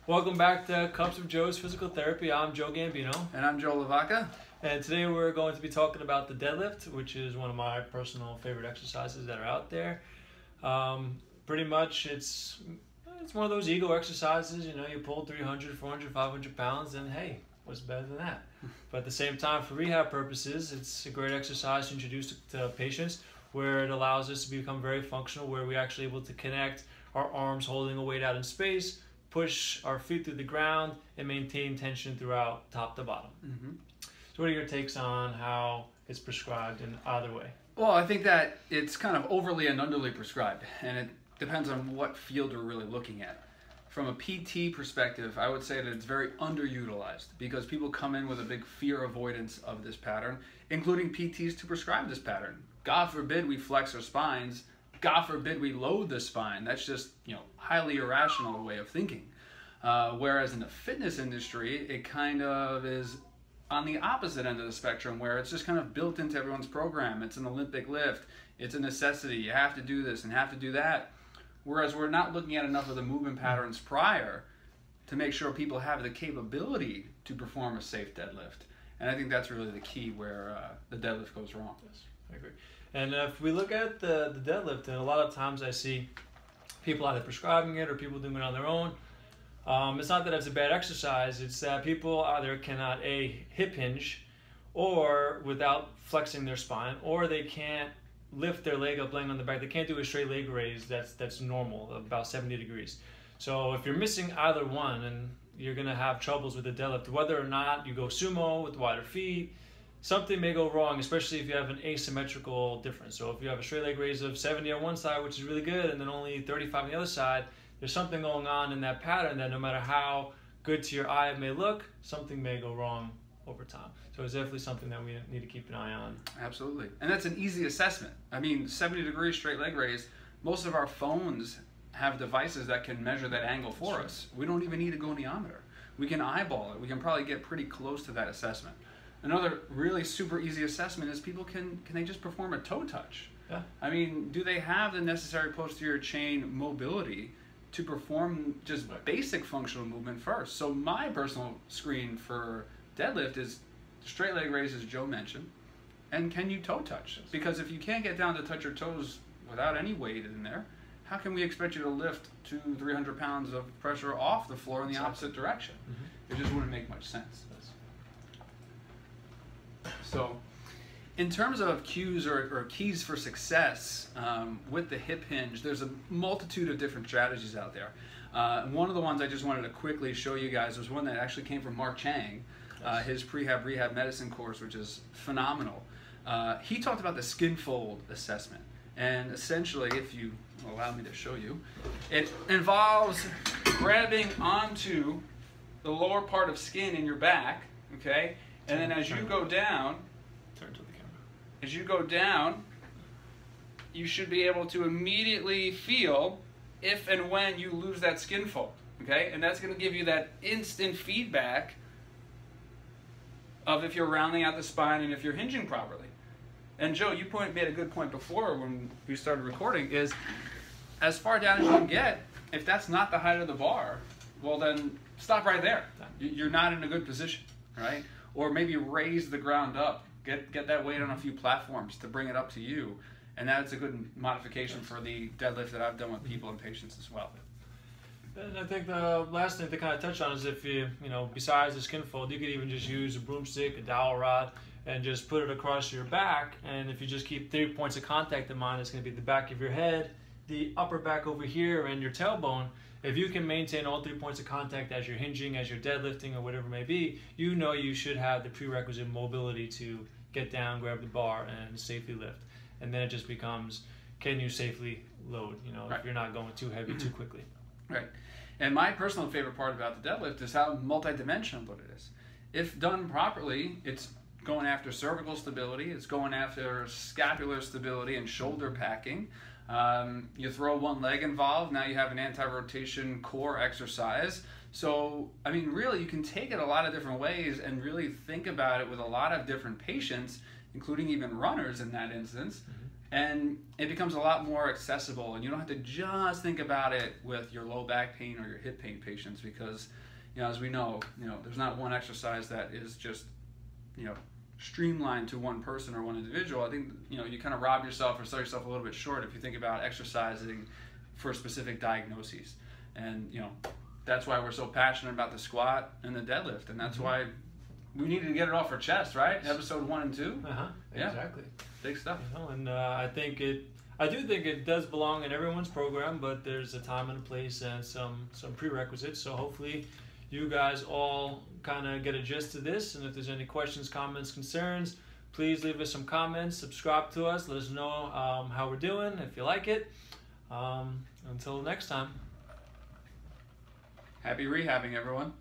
Welcome back to Cups of Joe's Physical Therapy. I'm Joe Gambino. And I'm Joe Lavaca. And today we're going to be talking about the deadlift, which is one of my personal favorite exercises that are out there. Pretty much it's one of those ego exercises, you know, you pull 300, 400, 500 pounds and hey, what's better than that? But at the same time, for rehab purposes, it's a great exercise to introduce to patients where it allows us to become very functional, where we're actually able to connect our arms holding a weight out in space, push our feet through the ground, and maintain tension throughout top to bottom. So what are your takes on how it's prescribed in either way? Well, I think that it's kind of overly and underly prescribed, and it depends on what field we're really looking at. From a PT perspective, I would say that it's very underutilized because people come in with a big fear avoidance of this pattern, including PTs to prescribe this pattern. God forbid we flex our spines. God forbid we load the spine. That's just, you know, highly irrational way of thinking. Whereas in the fitness industry, it kind of is on the opposite end of the spectrum, where it's just kind of built into everyone's program. It's an Olympic lift. It's a necessity. You have to do this and have to do that. Whereas we're not looking at enough of the movement patterns prior to make sure people have the capability to perform a safe deadlift. And I think that's really the key where the deadlift goes wrong. Yes, I agree. And if we look at the deadlift, and a lot of times I see people either prescribing it or people doing it on their own. It's not that it's a bad exercise, it's that people either cannot hip hinge or without flexing their spine, or they can't lift their leg up laying on the back. They can't do a straight leg raise that's normal, about 70 degrees. So if you're missing either one, and you're gonna have troubles with the deadlift, whether or not you go sumo with wider feet, something may go wrong, especially if you have an asymmetrical difference. So if you have a straight leg raise of 70 on one side, which is really good, and then only 35 on the other side, there's something going on in that pattern that no matter how good to your eye it may look, something may go wrong over time. So it's definitely something that we need to keep an eye on. Absolutely. And that's an easy assessment. I mean, 70 degree straight leg raise, most of our phones have devices that can measure that angle for us. We don't even need a goniometer. We can eyeball it. We can probably get pretty close to that assessment. Another really super easy assessment is people can they just perform a toe touch? Yeah. I mean, do they have the necessary posterior chain mobility to perform just basic functional movement first? So my personal screen for deadlift is straight leg raise, as Joe mentioned, and can you toe touch? Because if you can't get down to touch your toes without any weight in there, how can we expect you to lift 200, 300 pounds of pressure off the floor in the opposite direction? It just wouldn't make much sense. So in terms of cues or keys for success with the hip hinge, there's a multitude of different strategies out there. One of the ones I just wanted to quickly show you guys was one that actually came from Mark Chang, his prehab rehab medicine course, which is phenomenal. He talked about the skin fold assessment. And essentially, if you allow me to show you, it involves grabbing onto the lower part of skin in your back, okay? And then as you go down, Turn to the camera. as you go down, you should be able to immediately feel if and when you lose that skin fold, okay? And that's going to give you that instant feedback of if you're rounding out the spine and if you're hinging properly. And Joe, you made a good point before when we started recording, is as far down as you can get, if that's not the height of the bar, well then stop right there. You're not in a good position, right? Or maybe raise the ground up, get that weight on a few platforms to bring it up to you. And that's a good modification for the deadlift that I've done with people and patients as well. And I think the last thing to kind of touch on is if you know, besides the skin fold, you could even just use a broomstick, a dowel rod, and just put it across your back. And if you just keep 3 points of contact in mind, it's going to be the back of your head, the upper back over here, and your tailbone. If you can maintain all 3 points of contact as you're hinging, as you're deadlifting, or whatever it may be, you know you should have the prerequisite mobility to get down, grab the bar, and safely lift. And then it just becomes, can you safely load, you know, if you're not going too heavy too quickly. Right. And my personal favorite part about the deadlift is how multidimensional it is. If done properly, it's going after cervical stability, it's going after scapular stability and shoulder packing. You throw one leg involved, now you have an anti-rotation core exercise. So, I mean, really, you can take it a lot of different ways and really think about it with a lot of different patients, including even runners in that instance, And it becomes a lot more accessible, and you don't have to just think about it with your low back pain or your hip pain patients, because, as we know, there's not one exercise that is just, streamlined to one person or one individual. I think, you kind of rob yourself or sell yourself a little bit short if you think about exercising for specific diagnoses. And, that's why we're so passionate about the squat and the deadlift, and that's why we needed to get it off our chest, right? Episode 1 and 2. Yeah, exactly. Big stuff. And I do think it does belong in everyone's program, but there's a time and a place and some prerequisites. So hopefully you guys all kind of get a gist of this. And if there's any questions, comments, concerns, please leave us some comments, subscribe to us, let us know how we're doing, if you like it. Until next time. Happy rehabbing, everyone.